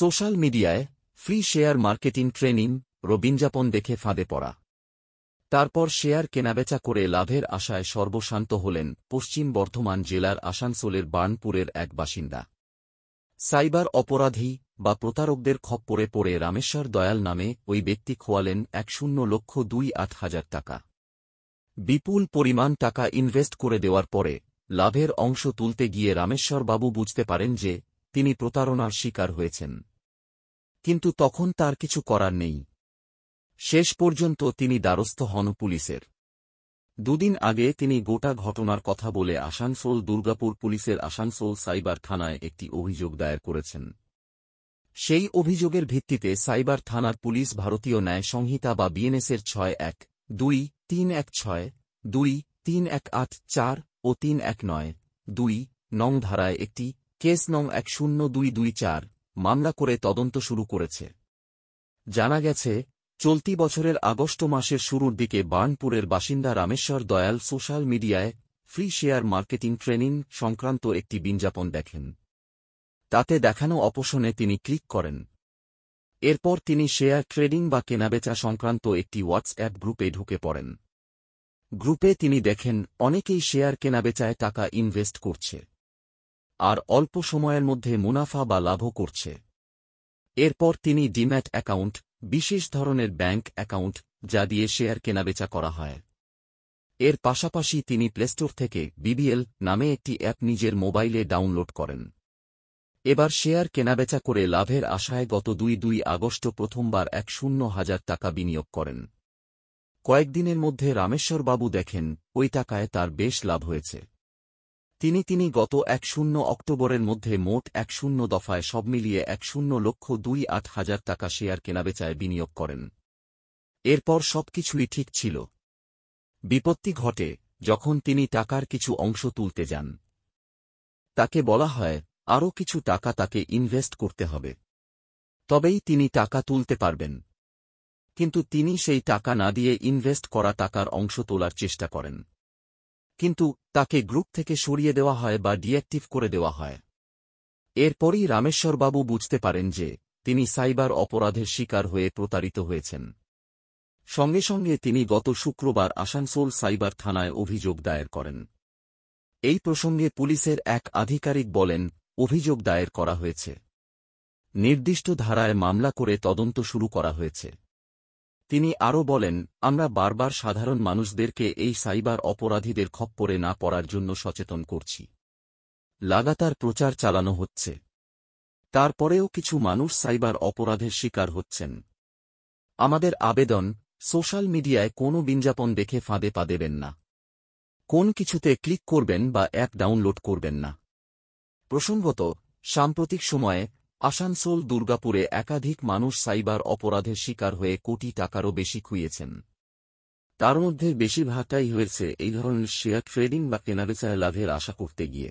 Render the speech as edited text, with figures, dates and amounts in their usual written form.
Social মিডিয়ায় free share marketing training বিজ্ঞাপন দেখে ফাঁদে পড়া। তারপর শেয়ার কেনাবেচা করে লাভের আশায় সর্বশান্ত হলেন পশ্চিম বর্ধমান জেলার আসানসোলের বার্নপুরের এক বাসিন্দা। সাইবার অপরাধী বা প্রতারকদের খপ্পরে পড়ে রামেশ্বর দয়াল নামে ওই ব্যক্তি খোয়ালেন ১,০,২,৮,০০০ টাকা। বিপুল পরিমাণ টাকা ইনভেস্ট করে দেওয়ার পরে লাভের অংশ তুলতে গিয়ে রামেশ্বরবাবু বুঝতে পারেন যে তিনি প্রতারণার শিকার হয়েছেন। কিন্তু তখন তার কিছু করার নেই। শেষ পর্যন্ত তিনি দ্বারস্থ হন পুলিশের। দুদিন আগে তিনি গোটা ঘটনার কথা বলে আসানসোল দুর্গাপুর পুলিশের আসানসোল সাইবার থানায় একটি অভিযোগ দায়ের করেছেন। সেই অভিযোগের ভিত্তিতে সাইবার থানার পুলিশ ভারতীয় ন্যায় সংহিতা বা বিএনএসের ৬-১-২-৩১-৬-২-৩১৮-৪ ও ৩19-২ নং ধারায় একটি কেস নং ১০২২৪ মামলা করে তদন্ত শুরু করেছে। জানা গেছে, চলতি বছরের আগস্ট মাসের শুরুর দিকে বার্নপুরের বাসিন্দা রামেশ্বর দয়াল সোশ্যাল মিডিয়ায় ফ্রি শেয়ার মার্কেটিং ট্রেনিং সংক্রান্ত একটি বিজ্ঞাপন দেখেন। তাতে দেখানো অপশনে তিনি ক্লিক করেন। এরপর তিনি শেয়ার ট্রেডিং বা কেনাবেচা সংক্রান্ত একটি হোয়াটসঅ্যাপ গ্রুপে ঢুকে পড়েন। গ্রুপে তিনি দেখেন অনেকেই শেয়ার কেনাবেচায় টাকা ইনভেস্ট করছে, আর অল্প সময়ের মধ্যে মুনাফা বা লাভও করছে। এরপর তিনি ডিম্যাট অ্যাকাউন্ট, বিশেষ ধরনের ব্যাংক অ্যাকাউন্ট যা দিয়ে শেয়ার কেনাবেচা করা হয়, এর পাশাপাশি তিনি প্লেস্টোর থেকে বিবিএল নামে একটি অ্যাপ নিজের মোবাইলে ডাউনলোড করেন। এবার শেয়ার কেনাবেচা করে লাভের আশায় গত ২ আগস্ট প্রথমবার ১,০০,০০০ টাকা বিনিয়োগ করেন। কয়েকদিনের মধ্যে রামেশ্বরবাবু দেখেন ওই টাকায় তার বেশ লাভ হয়েছে। তিনি গত ১ অক্টোবরের মধ্যে মোট ১ দফায় সব মিলিয়ে ১,০,২,৮,০০০ টাকা শেয়ার কেনাবেচায় বিনিয়োগ করেন। এরপর সবকিছুই ঠিক ছিল। বিপত্তি ঘটে যখন তিনি টাকার কিছু অংশ তুলতে যান। তাকে বলা হয় আরও কিছু টাকা তাকে ইনভেস্ট করতে হবে, তবেই তিনি টাকা তুলতে পারবেন। কিন্তু তিনি সেই টাকা না দিয়ে ইনভেস্ট করা টাকার অংশ তোলার চেষ্টা করেন, কিন্তু তাকে গ্রুপ থেকে সরিয়ে দেওয়া হয় বা ডিঅ্যাক্টিভ করে দেওয়া হয়। এরপরই রামেশ্বরবাবু বুঝতে পারেন যে তিনি সাইবার অপরাধের শিকার হয়ে প্রতারিত হয়েছেন। সঙ্গে সঙ্গে তিনি গত শুক্রবার আসানসোল সাইবার থানায় অভিযোগ দায়ের করেন। এই প্রসঙ্গে পুলিশের এক আধিকারিক বলেন, অভিযোগ দায়ের করা হয়েছে, নির্দিষ্ট ধারায় মামলা করে তদন্ত শুরু করা হয়েছে। তিনি আরও বলেন, আমরা বারবার সাধারণ মানুষদেরকে এই সাইবার অপরাধীদের খপ্পরে না পড়ার জন্য সচেতন করছি। লাগাতার প্রচার চালানো হচ্ছে, তারপরেও কিছু মানুষ সাইবার অপরাধের শিকার হচ্ছেন। আমাদের আবেদন, সোশ্যাল মিডিয়ায় কোনো বিজ্ঞাপন দেখে ফাঁদে পা দেবেন না, কোন কিছুতে ক্লিক করবেন বা অ্যাপ ডাউনলোড করবেন না। প্রসঙ্গত, সাম্প্রতিক সময়ে আসানসোল দুর্গাপুরে একাধিক মানুষ সাইবার অপরাধের শিকার হয়ে কোটি টাকারও বেশি খুইয়েছেন। তার মধ্যে বেশিরভাগটাই হয়েছে এই ধরনের শেয়ার ট্রেডিং বা কেনাবেচায় লাভের আশা করতে গিয়ে।